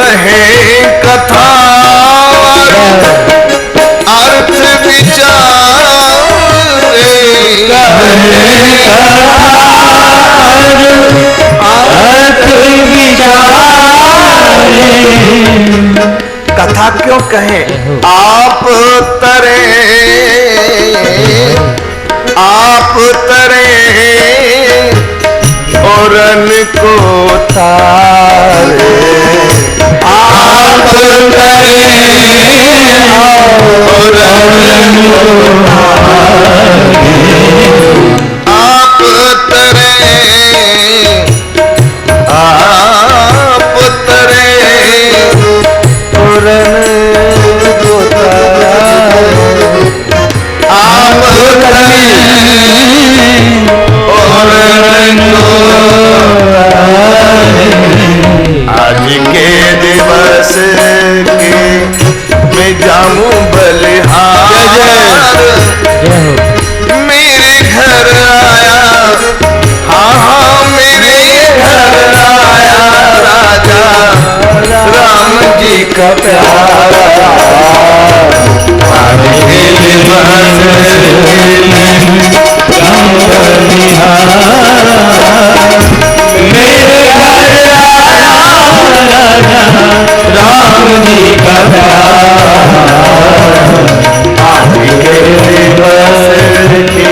कहे कथा अर्थ विचारे, अर्थ विचारे। कथा क्यों कहे? आप तरे और को तारे, आप तरे और आप तरे और को तारे, आप तरे और आज के दिवस के मैं जाऊं बलिहार, मेरे घर आया, हाँ मेरे घर आया राजा राम जी का प्यारा। आज के दिवस जाऊं बलिहार, मेरे घर आया राजा राम जी का प्यारा। आज के दिवस के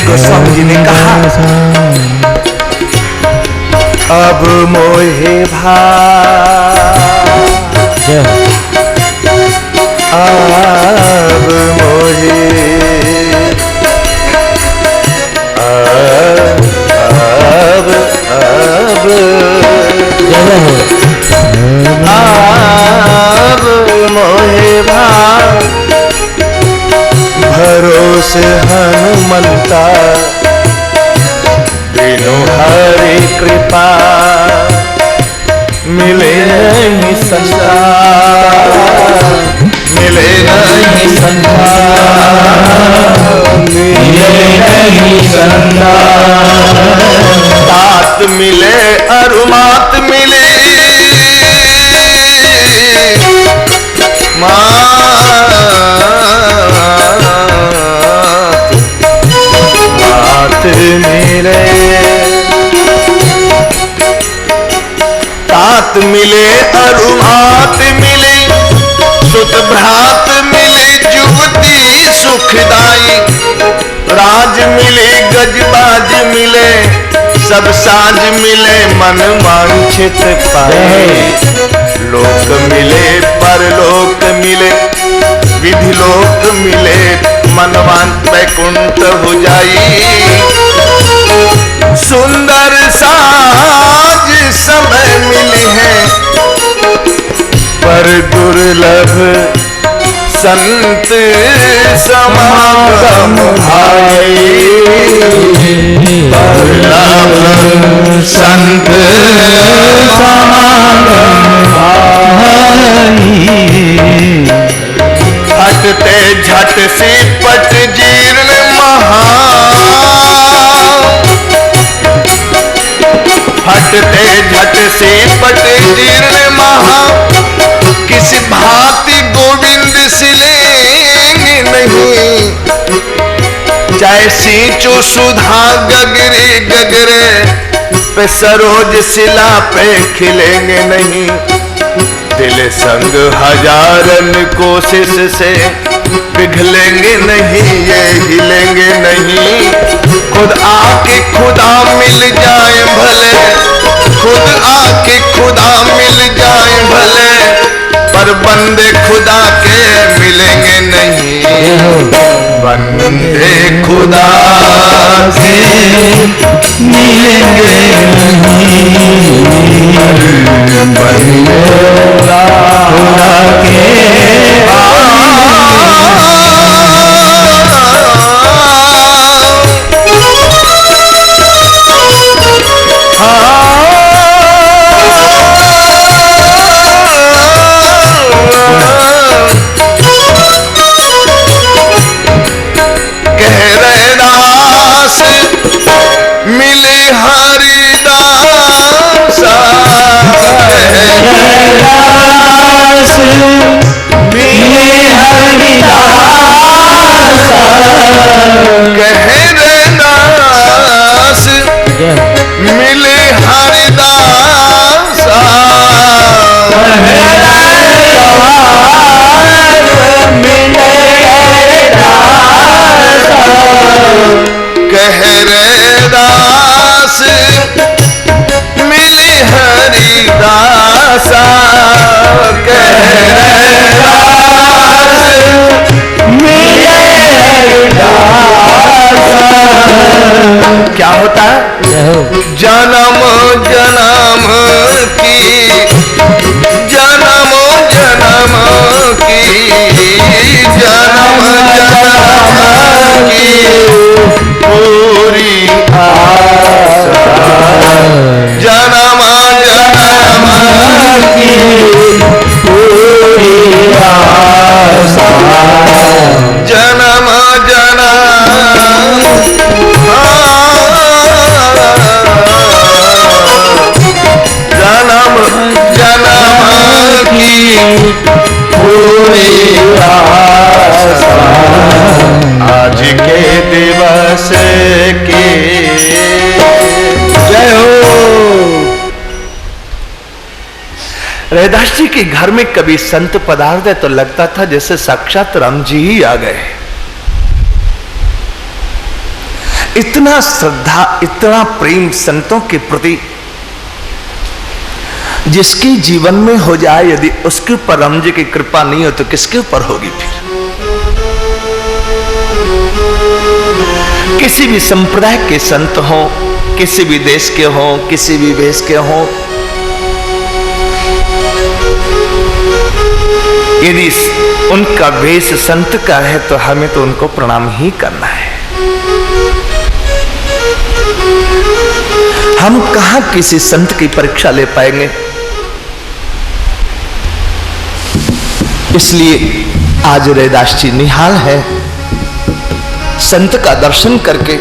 गोस्वामी जी ने कहा अब मोहे अब मोहे अब मोहे भरोसे हनुमंता बिनु हरि कृपा मिले नहीं संसार, मिले नहीं संसार, मिले नहीं संसार। तात मिले अरुमात मिले, मात मिले, तात मिले अरुमात मिले, सुत भ्रात मिले जुवती सुखदाई, राज मिले गजबाज मिले, सब साज मिले मन वांछित पाए, लोक मिले परलोक मिले, विधि लोक मिले मनवान वैकुंठ हो जाई, सुंदर साज समय मिली है, पर दुर्लभ संत समागम भाई, दुर्लभ संत समागम भाई, हटते झट से पट जीर्ण महा, हटते झट से पट जीर्ण महा, किस भांति गोविंद सिलेंगे नहीं, चाहे सींचो सुधा गगरे गगरे, पे सरोज शिला पे खिलेंगे नहीं, दिल संग हजारन कोशिश से पिघलेंगे नहीं, ये हिलेंगे नहीं, खुद आके खुदा मिल जाए भले, खुद आके खुदा मिल जाए भले, पर बंदे खुदा के मिलेंगे नहीं, बंदे खुदा से मिलेंगे नहीं, बंदे खुदा के मिले हरिदास, मिले हरिदास, कह रे दास मिले हरिदास, कह रे दास मिले हरिदास, कह रे दास मिले हरिदास। क्या होता है? जन्म जन्म की, जन्म जन्म की, जन्म जन्म की पूरी आशा, जन्म जन्म की पूरी आशा, जन्म जन्म जन्म जन्म की पूरी आशा, आज के दिवस की जय हो। रैदास जी के घर में कभी संत पधारते तो लगता था जैसे साक्षात राम जी ही आ गए। इतना श्रद्धा, इतना प्रेम संतों के प्रति जिसके जीवन में हो जाए, यदि उसके ऊपर राम जी की कृपा नहीं हो तो किसके ऊपर होगी फिर? किसी भी संप्रदाय के संत हो, किसी भी देश के हो, किसी भी वेश के हो, यदि उनका वेश संत का है तो हमें तो उनको प्रणाम ही करना है। हम कहां किसी संत की परीक्षा ले पाएंगे? इसलिए आज रैदास जी निहाल है संत का दर्शन करके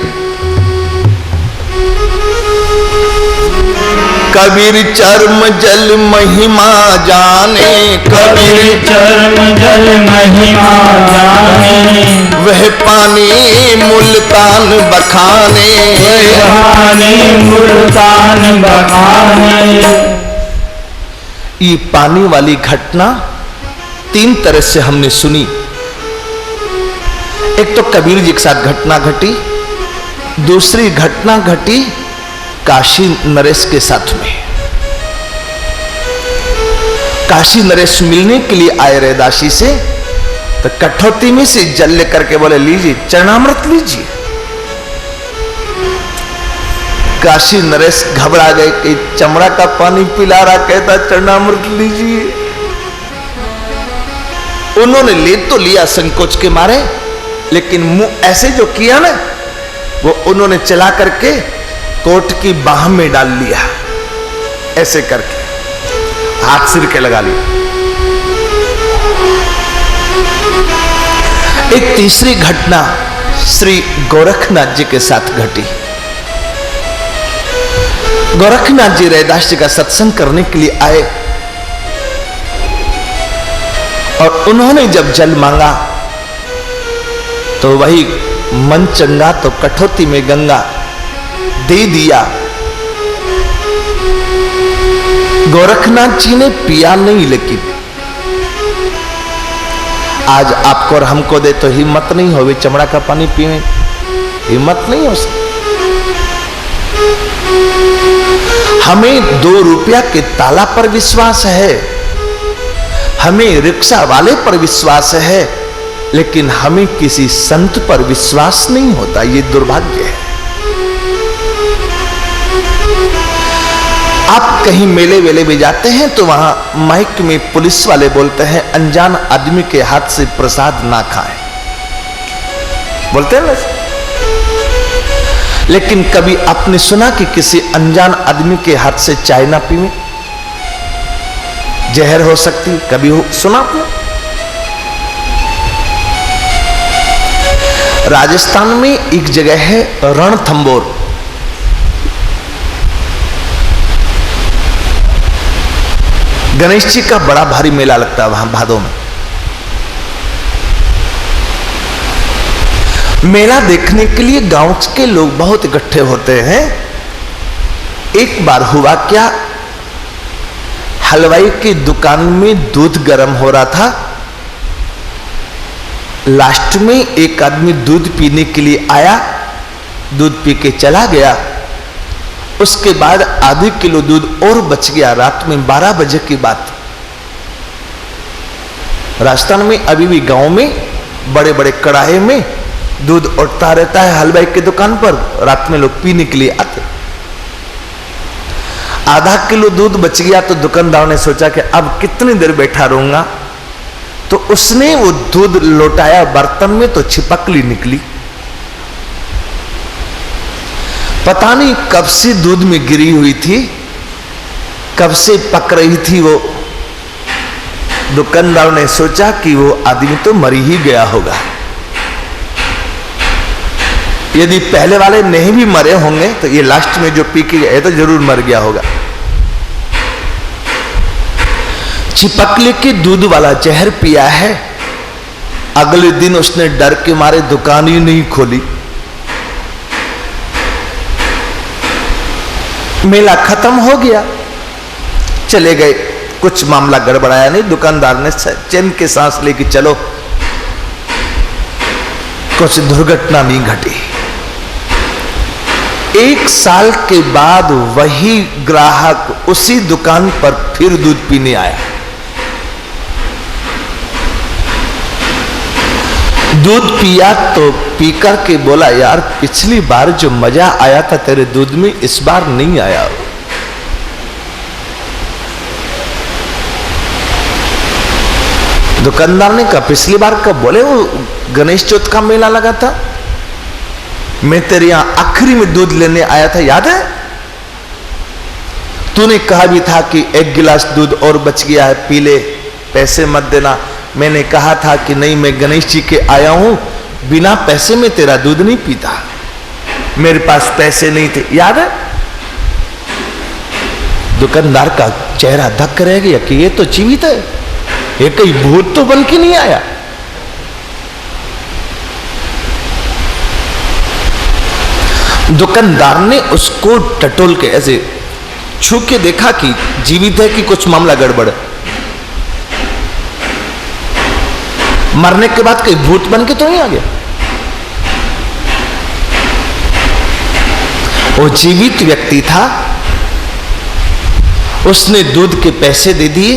कबीर चर्म जल महिमा जाने, कबीर चर्म जल महिमा जाने, वह पानी मुल्तान बखाने, पानी मुल्तान बखाने। ये पानी वाली घटना 3 तरह से हमने सुनी। एक तो कबीर जी के साथ घटना घटी, दूसरी घटना घटी काशी नरेश के साथ में। काशी नरेश मिलने के लिए आए रैदासी से, तो कठौती में से जल लेकर के बोले लीजिए, चरणामृत लीजिए। काशी नरेश घबरा गए कि चमड़ा का पानी पिला रहा, कहता चरणामृत लीजिए। उन्होंने ले तो लिया संकोच के मारे, लेकिन मुंह ऐसे जो किया ना, वो उन्होंने चला करके कोट की बाह में डाल लिया, ऐसे करके हाथ सिर के लगा लिया। एक तीसरी घटना श्री गोरखनाथ जी के साथ घटी। गोरखनाथ जी रैदास जी का सत्संग करने के लिए आए और उन्होंने जब जल मांगा तो वही मन चंगा तो कठौती में गंगा दे दिया। गोरखनाथ जी ने पिया नहीं, लेकिन आज आपको और हमको दे तो हिम्मत नहीं होगी चमड़ा का पानी पीने, हिम्मत नहीं हो सकती। हमें 2 रुपया के ताला पर विश्वास है, हमें रिक्शा वाले पर विश्वास है, लेकिन हमें किसी संत पर विश्वास नहीं होता। ये दुर्भाग्य है। आप कहीं मेले वेले में जाते हैं तो वहां माइक में पुलिस वाले बोलते हैं अनजान आदमी के हाथ से प्रसाद ना खाएं, बोलते हैं ना। लेकिन कभी आपने सुना कि किसी अनजान आदमी के हाथ से चाय ना पीवे, जहर हो सकती, कभी सुना आपने? राजस्थान में एक जगह है रणथंबोर, गणेश जी का बड़ा भारी मेला लगता है वहां भादों में। मेला देखने के लिए गांव के लोग बहुत इकट्ठे होते हैं। एक बार हुआ क्या, हलवाई की दुकान में दूध गर्म हो रहा था। लास्ट में एक आदमी दूध पीने के लिए आया, दूध पी के चला गया। उसके बाद आधे किलो दूध और बच गया। रात में 12 बजे की बात। राजस्थान में अभी भी गांव में बड़े बड़े कड़ाहे में दूध उठता रहता है हलवाई की दुकान पर, रात में लोग पीने के लिए आते। आधा किलो दूध बच गया तो दुकानदार ने सोचा कि अब कितनी देर बैठा रहूंगा, तो उसने वो दूध लौटाया बर्तन में तो छिपकली निकली। पता नहीं कब से दूध में गिरी हुई थी, कब से पक रही थी वो। दुकानदार ने सोचा कि वो आदमी तो मर ही गया होगा। यदि पहले वाले नहीं भी मरे होंगे तो ये लास्ट में जो पी के गए तो जरूर मर गया होगा। छिपकली के दूध वाला जहर पिया है। अगले दिन उसने डर के मारे दुकान ही नहीं खोली। मेला खत्म हो गया, चले गए। कुछ मामला गड़बड़ाया नहीं, दुकानदार ने चैन के सांस लेके चलो, कुछ दुर्घटना नहीं घटी। 1 साल के बाद वही ग्राहक उसी दुकान पर फिर दूध पीने आया। दूध पिया तो पीकर के बोला, यार पिछली बार जो मजा आया था तेरे दूध में, इस बार नहीं आया। दुकानदार ने कहा पिछली बार कब? बोले वो गणेश चौथ का मेला लगा था, मैं तेरे यहां आखिरी में दूध लेने आया था, याद है? तूने कहा भी था कि 1 गिलास दूध और बच गया है, पी ले, पैसे मत देना। मैंने कहा था कि नहीं, मैं गणेश जी के आया हूं, बिना पैसे में तेरा दूध नहीं पीता, मेरे पास पैसे नहीं थे, याद है? दुकानदार का चेहरा धक्क रह गया कि ये तो जीवित है, ये कहीं भूत तो बन के नहीं आया। दुकानदार ने उसको टटोल के ऐसे छू के देखा कि जीवित है कि कुछ मामला गड़बड़ है। मरने के बाद कहीं भूत बन के तो नहीं आ गया। वो जीवित व्यक्ति था, उसने दूध के पैसे दे दिए।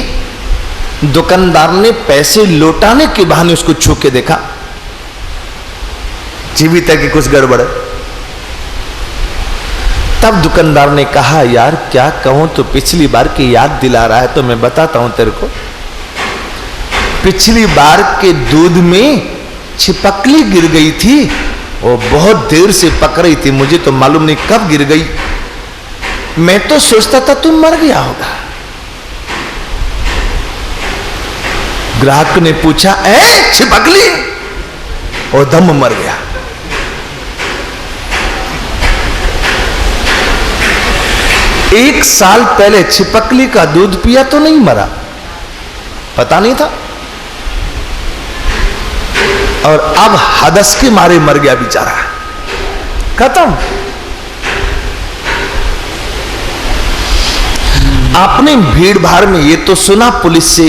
दुकानदार ने पैसे लौटाने के बहाने उसको छू के देखा, जीवित है कि कुछ गड़बड़ है। तब दुकानदार ने कहा, यार क्या कहूं, तो पिछली बार की याद दिला रहा है, तो मैं बताता हूं तेरे को। पिछली बार के दूध में छिपकली गिर गई थी, वो बहुत देर से पक रही थी, मुझे तो मालूम नहीं कब गिर गई। मैं तो सोचता था तुम मर गया होगा। ग्राहक ने पूछा, ए छिपकली? वो दम मर गया। एक साल पहले छिपकली का दूध पिया तो नहीं मरा, पता नहीं था, और अब हदस के मारे मर गया बेचारा, खत्म। आपने भीड़ भाड़ में ये तो सुना पुलिस से,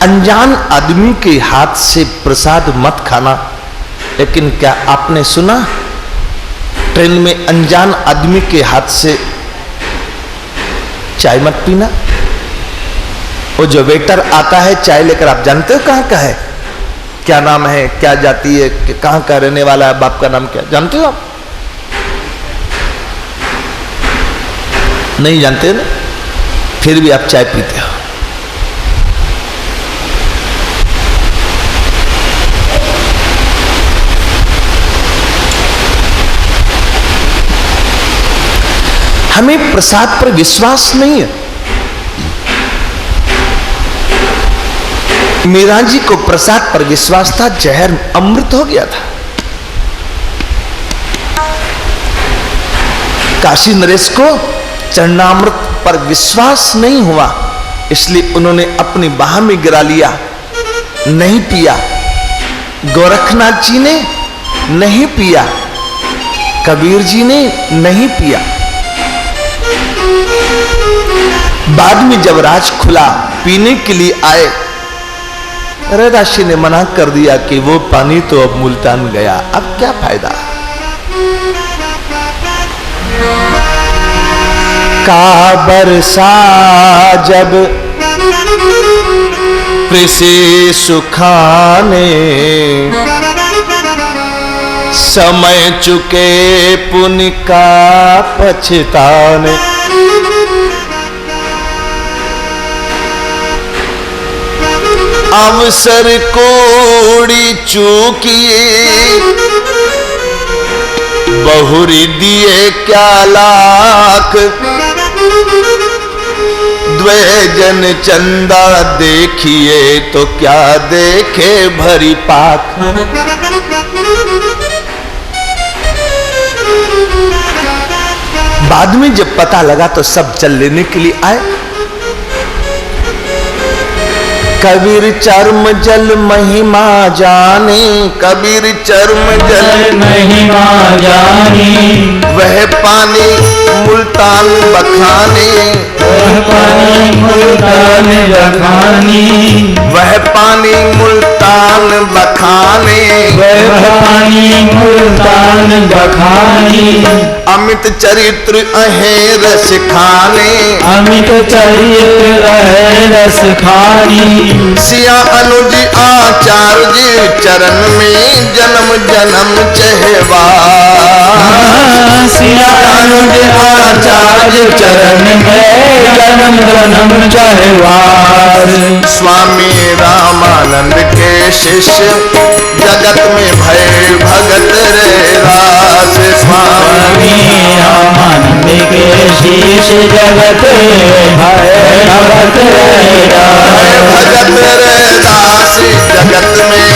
अनजान आदमी के हाथ से प्रसाद मत खाना, लेकिन क्या आपने सुना ट्रेन में अनजान आदमी के हाथ से चाय मत पीना? वो जो वेटर आता है चाय लेकर, आप जानते हो कहां का है, क्या नाम है, क्या जाति है, कहां का रहने वाला है, बाप का नाम क्या, जानते हो आप? नहीं जानते ना, फिर भी आप चाय पीते हो। हमें प्रसाद पर विश्वास नहीं है। मीरा जी को प्रसाद पर विश्वास था, जहर अमृत हो गया था। काशी नरेश को चरणामृत पर विश्वास नहीं हुआ, इसलिए उन्होंने अपनी बाह में गिरा लिया, नहीं पिया। गोरखनाथ जी ने नहीं पिया, कबीर जी ने नहीं पिया। बाद में जब राज खुला, पीने के लिए आए, रैदाशी ने मना कर दिया कि वो पानी तो अब मुल्तान गया, अब क्या फायदा। का बरसा जब प्रिसे सुखाने, समय चुके पुण्य का पछताने। अवसर कोड़ी चूकिए, बहुरी दिए क्या लाख, द्वेजन चंदा देखिए तो क्या देखे भरी पाख। बाद में जब पता लगा तो सब चल लेने के लिए आए। कबीर चर्म जल महिमा जाने, कबीर चर्म जल महिमा जानी, वह पानी मुल्तान बखाने, वह पानी मुल्तान बखानी, वह पानी मुल्तान बखाने, वह पानी मुल्तान बखानी। अमित चरित्र अहे रस खाने, अमित चरित्र अहे रस खानी। सिया अनुज आचार्य चरण में जन्म जन्म चहवा, सिया अनुज आचार्य चरण में जन्म जन्म चहवार। स्वामी रामानंद के शिष्य जगत में भय भगत रे रास। स्वामी रामानंद के शिष्य जगत में भय भगत रे रास। भगत रे दास जगत में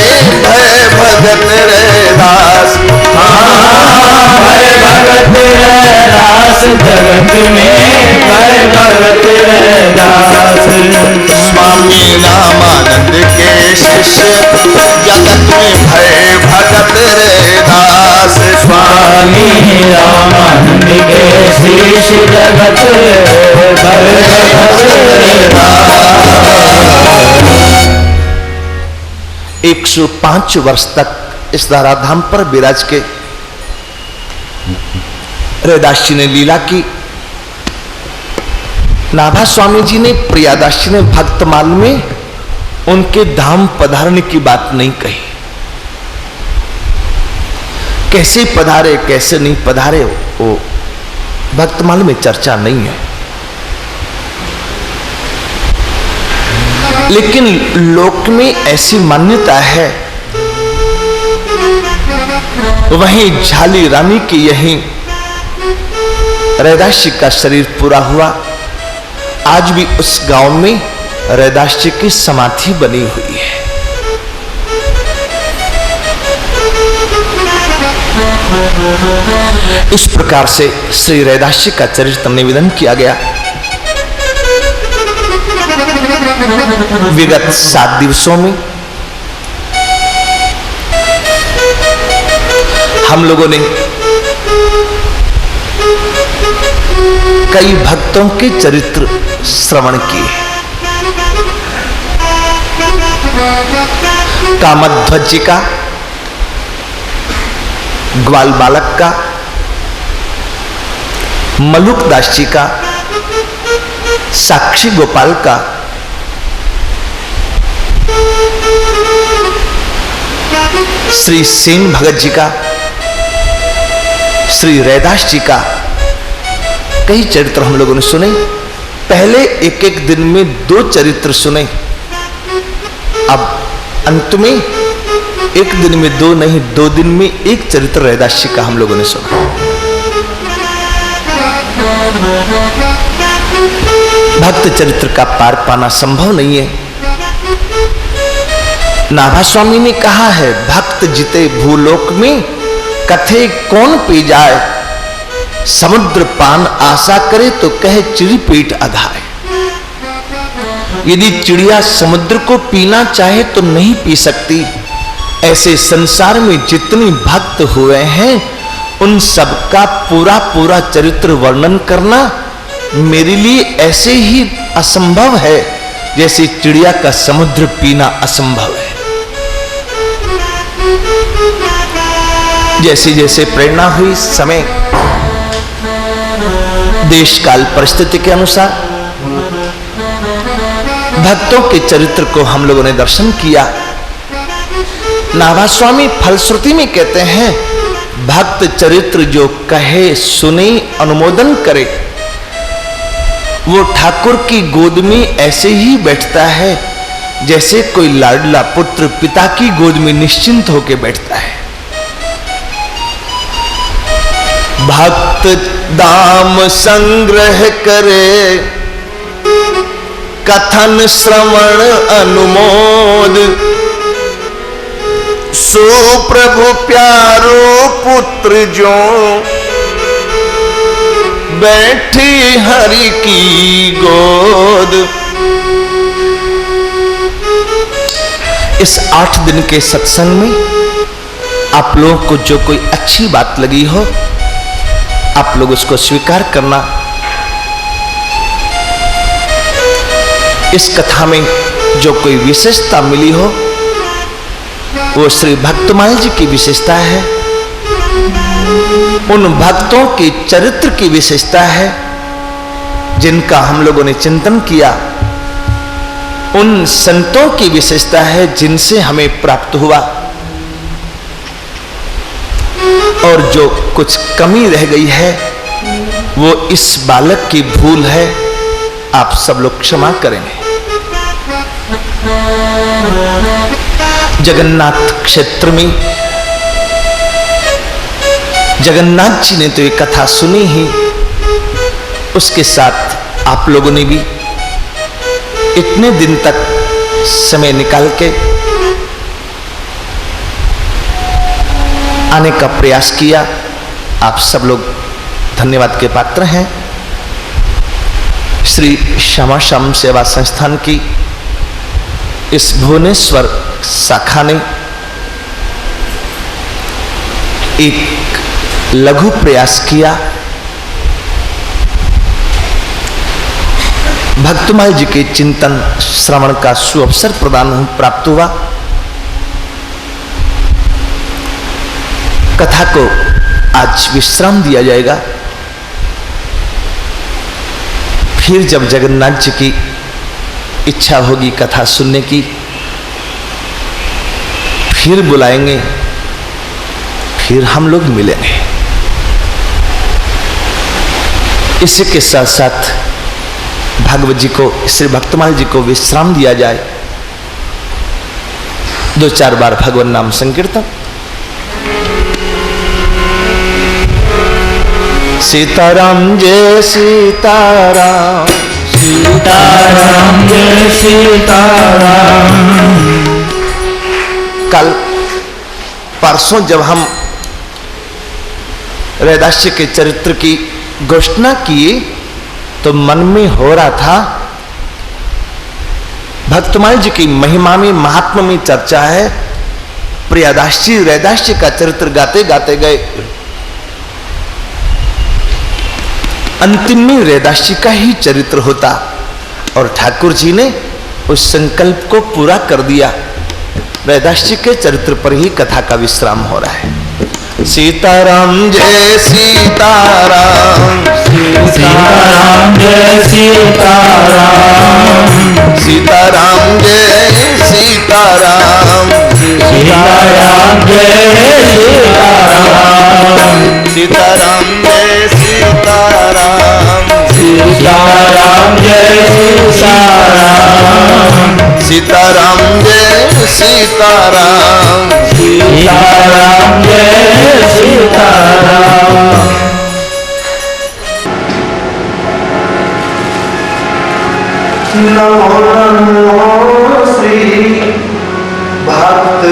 भय भगत रे दास। भय भगत रे दास जगत में भय भगत रामानंद के शिष्य जगत में भय भगत रे दास। स्वामी रामानंद के शिष्य जगत भय भगत रे दास। 105 वर्ष तक इस धराधाम पर विराज के रैदास जी ने लीला की। नाभा स्वामी जी ने, प्रियादास जी ने भक्तमाल में उनके धाम पधारने की बात नहीं कही। कैसे पधारे कैसे नहीं पधारे वो भक्तमाल में चर्चा नहीं है। लेकिन लोक में ऐसी मान्यता है, वहीं झाली रानी की यहीं रैदास जी का शरीर पूरा हुआ। आज भी उस गांव में रैदास जी की समाधि बनी हुई है। इस प्रकार से श्री रैदास जी का चरित्र निवेदन किया गया। विगत 7 दिवसों में हम लोगों ने कई भक्तों के चरित्र श्रवण किए। कामध्वज जी का, ग्वाल बालक का, मलुकदास जी का, साक्षी गोपाल का, श्री सेन भगत जी का, श्री रैदास जी का कई चरित्र हम लोगों ने सुने। पहले एक एक दिन में 2 चरित्र सुने, अब अंत में एक दिन में 2 नहीं, 2 दिन में 1 चरित्र रैदास जी का हम लोगों ने सुना। भक्त चरित्र का पार पाना संभव नहीं है। नाभा स्वामी ने कहा है, भक्त जिते भूलोक में कथे कौन पी जाए, समुद्र पान आशा करे तो कहे चिड़ी पेट अघाए। यदि चिड़िया समुद्र को पीना चाहे तो नहीं पी सकती। ऐसे संसार में जितने भक्त हुए हैं उन सबका पूरा पूरा चरित्र वर्णन करना मेरे लिए ऐसे ही असंभव है जैसे चिड़िया का समुद्र पीना असंभव है। जैसे जैसे प्रेरणा हुई, समय देश काल परिस्थिति के अनुसार भक्तों के चरित्र को हम लोगों ने दर्शन किया। नाभा स्वामी फलश्रुति में कहते हैं, भक्त चरित्र जो कहे सुने अनुमोदन करे, वो ठाकुर की गोद में ऐसे ही बैठता है जैसे कोई लाडला पुत्र पिता की गोद में निश्चिंत होकर बैठता है। भक्त दाम संग्रह करे, कथन श्रवण अनुमोद, सो प्रभु प्यारो पुत्र जो बैठी हरि की गोद। इस 8 दिन के सत्संग में आप लोगों को जो कोई अच्छी बात लगी हो, आप लोग उसको स्वीकार करना। इस कथा में जो कोई विशेषता मिली हो वो श्री भक्तमाल जी की विशेषता है, उन भक्तों के चरित्र की विशेषता है जिनका हम लोगों ने चिंतन किया, उन संतों की विशेषता है जिनसे हमें प्राप्त हुआ। और जो कुछ कमी रह गई है वो इस बालक की भूल है, आप सब लोग क्षमा करेंगे। जगन्नाथ क्षेत्र में जगन्नाथ जी ने तो ये कथा सुनी ही, उसके साथ आप लोगों ने भी इतने दिन तक समय निकाल के आने का प्रयास किया। आप सब लोग धन्यवाद के पात्र हैं। श्री श्यामा श्याम सेवा संस्थान की इस भुवनेश्वर शाखा ने एक लघु प्रयास किया। भक्तमाल जी के चिंतन श्रवण का सुअवसर प्रदान प्राप्त हुआ। कथा को आज विश्राम दिया जाएगा। फिर जब जगन्नाथ जी की इच्छा होगी कथा सुनने की, फिर बुलाएंगे, फिर हम लोग मिलेंगे। इसी के साथ साथ भागवत जी को, श्री भक्तमाल जी को विश्राम दिया जाए। 2-4 बार भगवान नाम संकीर्तन। सीताराम जय सीताराम, सीताराम जय सीताराम। कल परसों जब हम रैदास्य के चरित्र की घोषणा किए तो मन में हो रहा था भक्तमाल जी की महिमा में, महात्मा में चर्चा है। प्रियादास जी रैदास जी का चरित्र गाते गाते गए। अंतिम में रैदास जी का ही चरित्र होता और ठाकुर जी ने उस संकल्प को पूरा कर दिया। रैदास जी के चरित्र पर ही कथा का विश्राम हो रहा है। सीताराम जय सीताराम, सीताराम जय सीताराम, सीताराम जय सीताराम, सीताराम जय सीताराम, सीताराम जय सीताराम, सीताराम जय सीताराम, सीताराम जय सीताराम, सीताराम जय सीताराम। नमो नमो श्री भक्त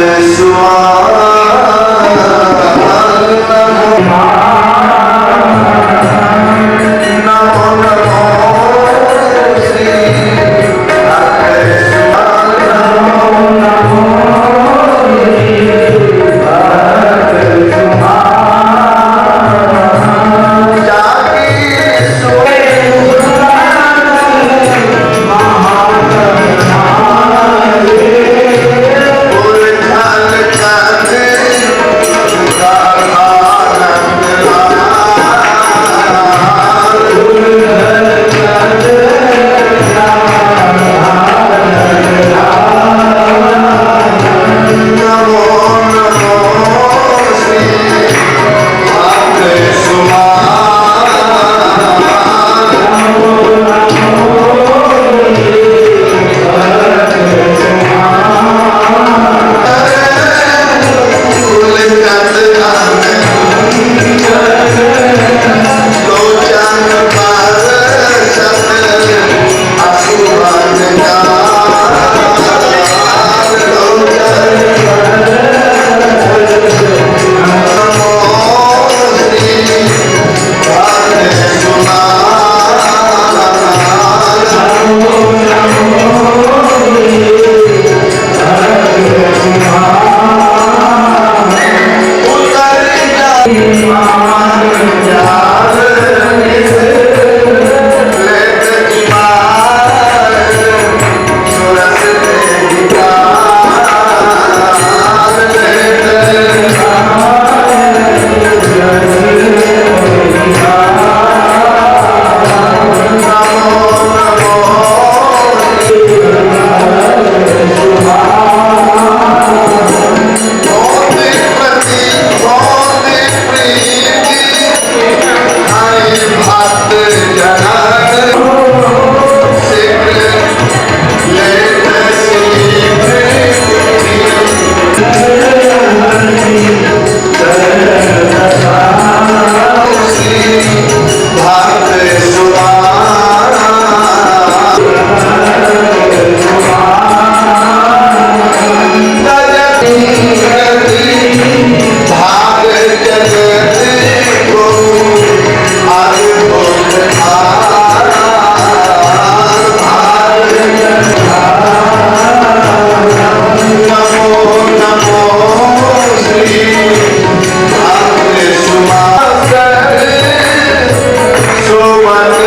माने